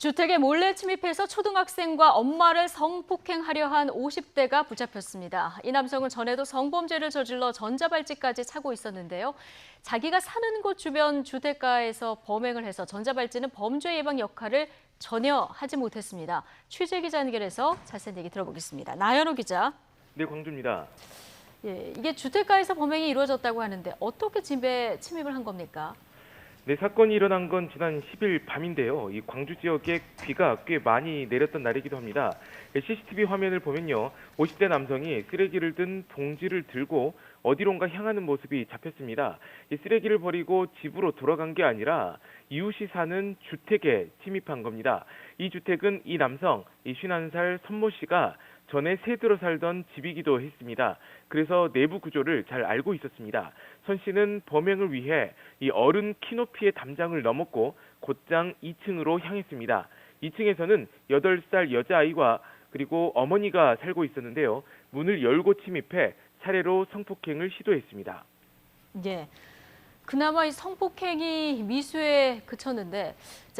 주택에 몰래 침입해서 초등학생과 엄마를 성폭행하려 한 50대가 붙잡혔습니다. 이 남성은 전에도 성범죄를 저질러 전자발찌까지 차고 있었는데요. 자기가 사는 곳 주변 주택가에서 범행을 해서 전자발찌는 범죄 예방 역할을 전혀 하지 못했습니다. 취재 기자 연결해서 자세한 얘기 들어보겠습니다. 나연호 기자. 네, 광주입니다. 이게 주택가에서 범행이 이루어졌다고 하는데 어떻게 집에 침입을 한 겁니까? 네, 사건이 일어난 건 지난 10일 밤인데요. 이 광주 지역에 비가 꽤 많이 내렸던 날이기도 합니다. CCTV 화면을 보면요. 50대 남성이 쓰레기를 든 봉지를 들고 어디론가 향하는 모습이 잡혔습니다. 이 쓰레기를 버리고 집으로 돌아간 게 아니라 이웃이 사는 주택에 침입한 겁니다. 이 주택은 이 남성, 이 51살 선모 씨가 전에 새들어 살던 집이기도 했습니다. 그래서 내부 구조를 잘 알고 있었습니다. 선 씨는 범행을 위해 이 어른 키높이의 담장을 넘었고 곧장 2층으로 향했습니다. 2층에서는 8살 여자아이와 그리고 어머니가 살고 있었는데요. 문을 열고 침입해 차례로 성폭행을 시도했습니다. 예. 그나마 이 성폭행이 미수에 그쳤는데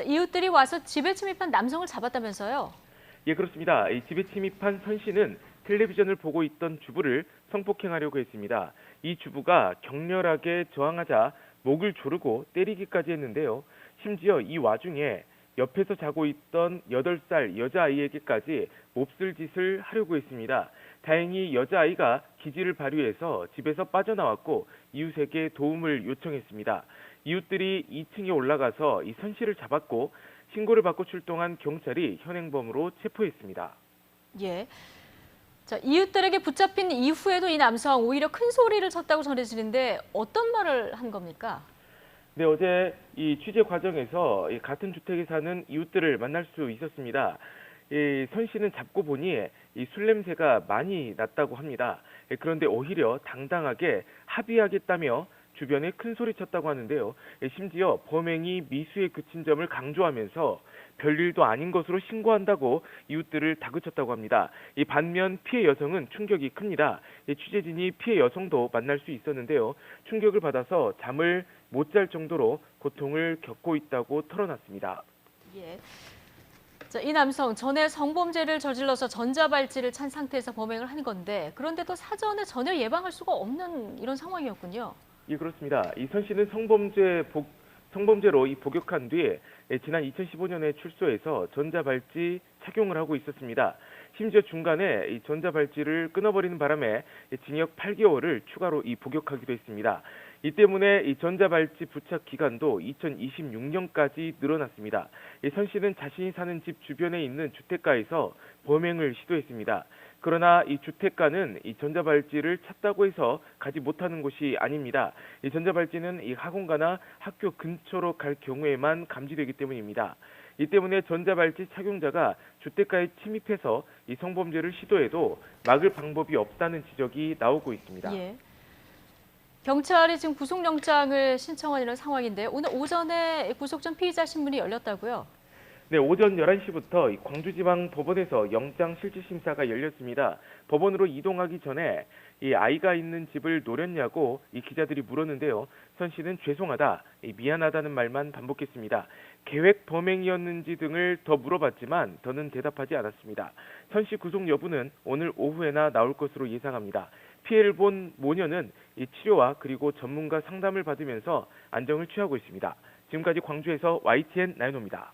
이웃들이 와서 집에 침입한 남성을 잡았다면서요? 예, 그렇습니다. 이 집에 침입한 선 씨는 텔레비전을 보고 있던 주부를 성폭행하려고 했습니다. 이 주부가 격렬하게 저항하자 목을 조르고 때리기까지 했는데요. 심지어 이 와중에 옆에서 자고 있던 8살 여자아이에게까지 몹쓸 짓을 하려고 했습니다. 다행히 여자아이가 기지를 발휘해서 집에서 빠져나왔고 이웃에게 도움을 요청했습니다. 이웃들이 2층에 올라가서 이 선 씨를 잡았고 신고를 받고 출동한 경찰이 현행범으로 체포했습니다. 예. 자, 이웃들에게 붙잡힌 이후에도 이 남성 오히려 큰 소리를 쳤다고 전해지는데 어떤 말을 한 겁니까? 네, 어제 이 취재 과정에서 같은 주택에 사는 이웃들을 만날 수 있었습니다. 선 씨는 잡고 보니 이 술 냄새가 많이 났다고 합니다. 그런데 오히려 당당하게 합의하겠다며 주변에 큰 소리 쳤다고 하는데요. 심지어 범행이 미수에 그친 점을 강조하면서 별일도 아닌 것으로 신고한다고 이웃들을 다그쳤다고 합니다. 이 반면 피해 여성은 충격이 큽니다. 취재진이 피해 여성도 만날 수 있었는데요. 충격을 받아서 잠을 못 잘 정도로 고통을 겪고 있다고 털어놨습니다. 예. 자, 이 남성 전에 성범죄를 저질러서 전자발찌를 찬 상태에서 범행을 한 건데 그런데도 사전에 전혀 예방할 수가 없는 이런 상황이었군요. 예, 그렇습니다. 이 선 씨는 성범죄로 복역한 뒤에 지난 2015년에 출소해서 전자발찌 착용을 하고 있었습니다. 심지어 중간에 이 전자발찌를 끊어버리는 바람에 징역 8개월을 추가로 복역하기도 했습니다. 이 때문에 이 전자발찌 부착 기간도 2026년까지 늘어났습니다. 선 씨는 자신이 사는 집 주변에 있는 주택가에서 범행을 시도했습니다. 그러나 이 주택가는 이 전자발찌를 찾다고 해서 가지 못하는 곳이 아닙니다. 이 전자발찌는 이 학원가나 학교 근처로 갈 경우에만 감지되기 때문입니다. 이 때문에 전자발찌 착용자가 주택가에 침입해서 이 성범죄를 시도해도 막을 방법이 없다는 지적이 나오고 있습니다. 예. 경찰이 지금 구속영장을 신청한 이런 상황인데요. 오늘 오전에 구속 전 피의자 신문이 열렸다고요? 네, 오전 11시부터 광주지방법원에서 영장실질심사가 열렸습니다. 법원으로 이동하기 전에 이 아이가 있는 집을 노렸냐고 이 기자들이 물었는데요. 선 씨는 죄송하다, 미안하다는 말만 반복했습니다. 계획 범행이었는지 등을 더 물어봤지만 더는 대답하지 않았습니다. 선 씨 구속 여부는 오늘 오후에나 나올 것으로 예상합니다. 피해를 본 모녀는 이 치료와 그리고 전문가 상담을 받으면서 안정을 취하고 있습니다. 지금까지 광주에서 YTN 나연호입니다.